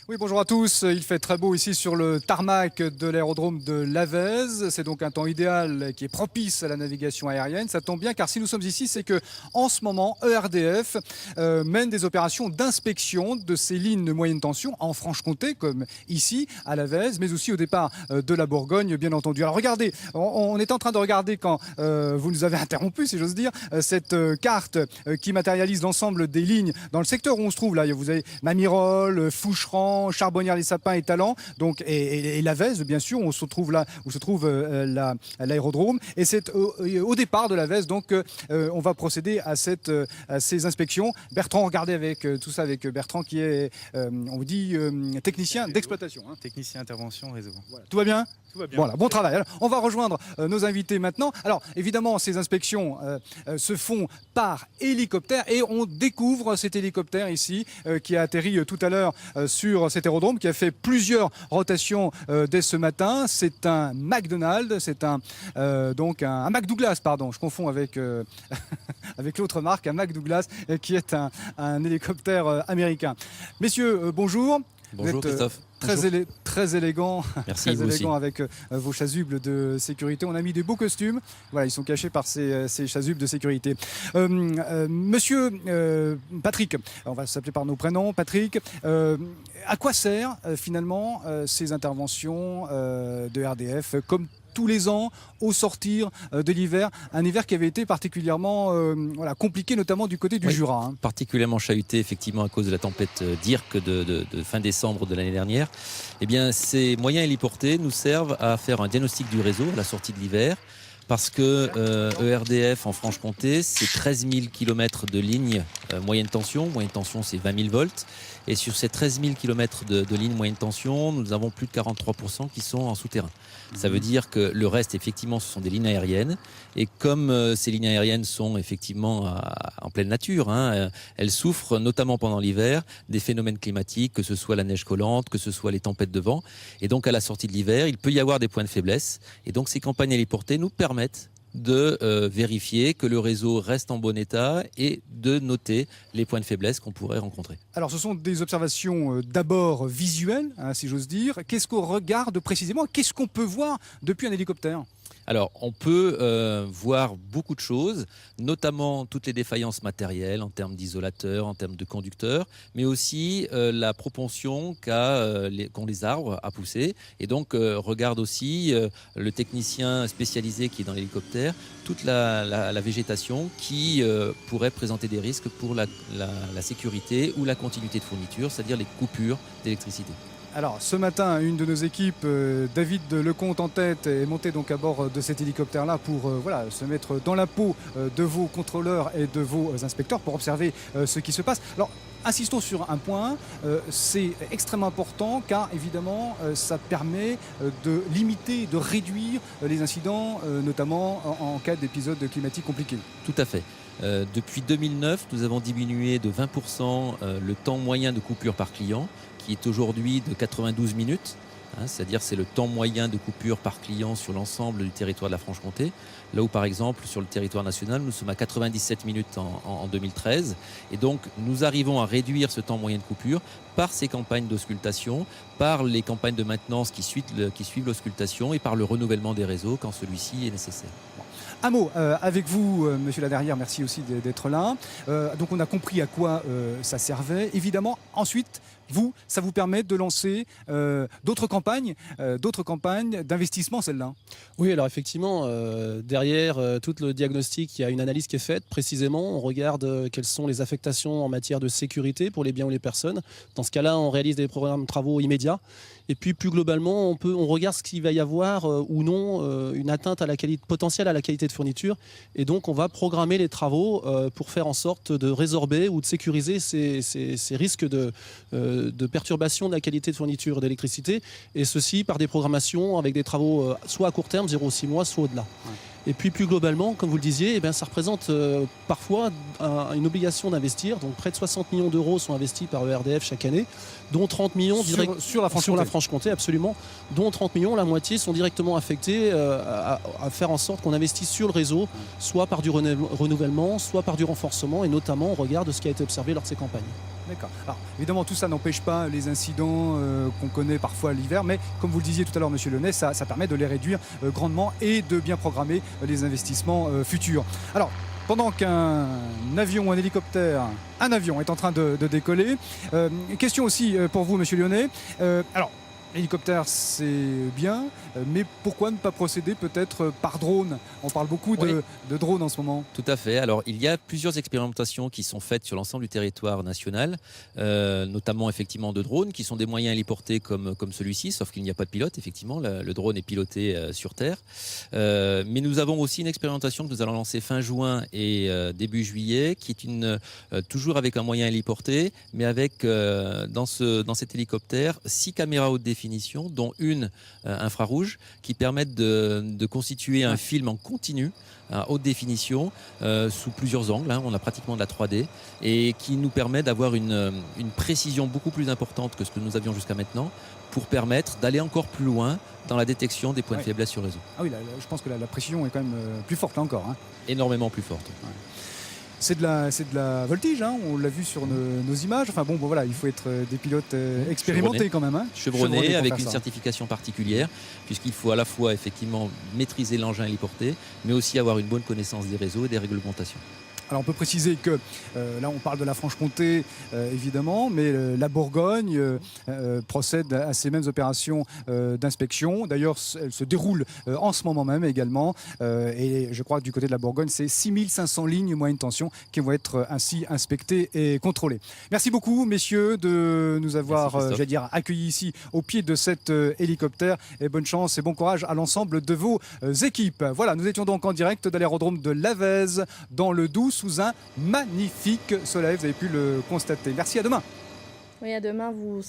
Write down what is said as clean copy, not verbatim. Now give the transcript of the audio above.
Oui, bonjour à tous. Il fait très beau ici sur le tarmac de l'aérodrome de Lavez. C'est donc un temps idéal qui est propice à la navigation aérienne. Ça tombe bien car si nous sommes ici, c'est que en ce moment, ERDF mène des opérations d'inspection de ces lignes de moyenne tension en Franche-Comté, comme ici à Lavez, mais aussi au départ de la Bourgogne, bien entendu. Alors regardez, on est en train de regarder quand vous nous avez interrompu, si j'ose dire, cette carte qui matérialise l'ensemble des lignes dans le secteur où on se trouve là. Vous avez Mamirol, Foucheran, Charbonnières-les-Sapins et Talents, donc et Lavez, bien sûr, on se trouve là où se trouve l'aérodrome. Et c'est au départ de Lavez, donc on va procéder à ces inspections. Bertrand, regardez avec tout ça avec Bertrand qui est, on vous dit, technicien d'exploitation. Hein. Technicien intervention réseau. Voilà. Tout va bien ? Tout va bien. Voilà, bon travail. Alors, on va rejoindre nos invités maintenant. Alors, évidemment, ces inspections se font par hélicoptère et on découvre cet hélicoptère ici qui a atterri tout à l'heure sur cet aérodrome, qui a fait plusieurs rotations dès ce matin. C'est un McDonald's, c'est donc un McDouglas, pardon, je confonds avec, avec l'autre marque, un McDouglas, qui est un hélicoptère américain. Messieurs, bonjour. Bonjour Christophe. Très élégant, Merci, très élégant avec vos chasubles de sécurité. On a mis des beaux costumes. Voilà, ils sont cachés par ces chasubles de sécurité. Monsieur Patrick, on va s'appeler par nos prénoms. Patrick, à quoi sert finalement ces interventions de RDF comme tous les ans au sortir de l'hiver, un hiver qui avait été particulièrement compliqué, notamment du côté du Jura. Hein. Particulièrement chahuté effectivement à cause de la tempête Dirk de fin décembre de l'année dernière. Eh bien, ces moyens héliportés nous servent à faire un diagnostic du réseau à la sortie de l'hiver. Parce que ERDF en Franche-Comté, c'est 13 000 km de lignes moyenne tension. Moyenne tension, c'est 20 000 volts. Et sur ces 13 000 km de lignes moyenne tension, nous avons plus de 43% qui sont en souterrain. Ça veut dire que le reste, effectivement, ce sont des lignes aériennes. Et comme ces lignes aériennes sont effectivement en pleine nature, hein, elles souffrent, notamment pendant l'hiver, des phénomènes climatiques, que ce soit la neige collante, que ce soit les tempêtes de vent. Et donc, à la sortie de l'hiver, il peut y avoir des points de faiblesse. Et donc, ces campagnes héliportées nous permettent de vérifier que le réseau reste en bon état et de noter les points de faiblesse qu'on pourrait rencontrer. Alors ce sont des observations d'abord visuelles, hein, si j'ose dire. Qu'est-ce qu'on regarde précisément? Qu'est-ce qu'on peut voir depuis un hélicoptère? Alors, on peut voir beaucoup de choses, notamment toutes les défaillances matérielles en termes d'isolateurs, en termes de conducteurs, mais aussi la propension qu'ont les arbres à pousser. Et donc, regarde aussi le technicien spécialisé qui est dans l'hélicoptère, toute la végétation qui pourrait présenter des risques pour la sécurité ou la continuité de fourniture, c'est-à-dire les coupures d'électricité. Alors ce matin, une de nos équipes, David Lecomte en tête, est monté donc à bord de cet hélicoptère-là pour se mettre dans la peau de vos contrôleurs et de vos inspecteurs pour observer ce qui se passe. Alors insistons sur un point, c'est extrêmement important car évidemment ça permet de limiter, de réduire les incidents, notamment en cas d'épisodes climatiques compliqués. Tout à fait. Depuis 2009, nous avons diminué de 20% le temps moyen de coupure par client, qui est aujourd'hui de 92 minutes. Hein, c'est-à-dire c'est le temps moyen de coupure par client sur l'ensemble du territoire de la Franche-Comté. Là où par exemple sur le territoire national, nous sommes à 97 minutes en 2013. Et donc nous arrivons à réduire ce temps moyen de coupure par ces campagnes d'auscultation, par les campagnes de maintenance qui suivent l'auscultation et par le renouvellement des réseaux quand celui-ci est nécessaire. Un mot avec vous, monsieur Laderrière, merci aussi d'être là. Donc on a compris à quoi ça servait. Évidemment, ensuite, ça vous permet de lancer d'autres campagnes d'investissement, celle-là. Oui, alors effectivement, derrière tout le diagnostic, il y a une analyse qui est faite. Précisément, on regarde quelles sont les affectations en matière de sécurité pour les biens ou les personnes. Dans ce cas-là, on réalise des programmes de travaux immédiats. Et puis plus globalement, on regarde ce qu'il va y avoir ou non une atteinte à la qualité potentielle à la qualité de fourniture. Et donc on va programmer les travaux pour faire en sorte de résorber ou de sécuriser ces risques de perturbation de la qualité de fourniture d'électricité. Et ceci par des programmations avec des travaux soit à court terme, 0,6 mois, soit au-delà. Ouais. Et puis plus globalement, comme vous le disiez, eh bien, ça représente parfois une obligation d'investir. Donc près de 60 millions d'euros sont investis par ERDF chaque année, dont 30 millions sur la Franche-Comté, absolument, dont 30 millions, la moitié sont directement affectés à faire en sorte qu'on investisse sur le réseau, soit par du renouvellement, soit par du renforcement, et notamment on regarde ce qui a été observé lors de ces campagnes. D'accord. Alors, évidemment, tout ça n'empêche pas les incidents qu'on connaît parfois l'hiver, mais comme vous le disiez tout à l'heure, Monsieur Lyonnais, ça permet de les réduire grandement et de bien programmer les investissements futurs. Alors, pendant qu'un avion ou un hélicoptère, un avion est en train de décoller, question aussi pour vous, Monsieur Lyonnais. Alors, l'hélicoptère, c'est bien, mais pourquoi ne pas procéder peut-être par drone? On parle beaucoup de drones en ce moment. Tout à fait. Alors, il y a plusieurs expérimentations qui sont faites sur l'ensemble du territoire national, notamment effectivement de drones, qui sont des moyens héliportés comme celui-ci, sauf qu'il n'y a pas de pilote. Effectivement, le drone est piloté sur Terre. Mais nous avons aussi une expérimentation que nous allons lancer fin juin et début juillet, qui est toujours avec un moyen héliporté, mais avec dans cet hélicoptère 6 caméras haute définition, dont une infrarouge, qui permettent de constituer un film en continu à haute définition sous plusieurs angles, on a pratiquement de la 3D, et qui nous permet d'avoir une précision beaucoup plus importante que ce que nous avions jusqu'à maintenant, pour permettre d'aller encore plus loin dans la détection des points de faiblesse sur le réseau. Ah oui, je pense que la précision est quand même plus forte là encore. Énormément plus forte. Ouais. C'est de la voltige, on l'a vu sur nos images. Enfin bon, voilà, il faut être des pilotes expérimentés quand même. Chevronnés avec une certification particulière, puisqu'il faut à la fois effectivement maîtriser l'engin héliporté, mais aussi avoir une bonne connaissance des réseaux et des réglementations. Alors on peut préciser que là on parle de la Franche-Comté évidemment, mais la Bourgogne procède à ces mêmes opérations d'inspection. D'ailleurs elles se déroulent en ce moment même également et je crois que du côté de la Bourgogne c'est 6500 lignes moyenne tension qui vont être ainsi inspectées et contrôlées. Merci beaucoup messieurs de nous avoir j'allais dire, accueillis ici au pied de cet hélicoptère et bonne chance et bon courage à l'ensemble de vos équipes. Voilà, nous étions donc en direct de l'aérodrome de Lavez dans le Doubs sous un magnifique soleil, vous avez pu le constater. Merci, à demain. Oui, à demain, vous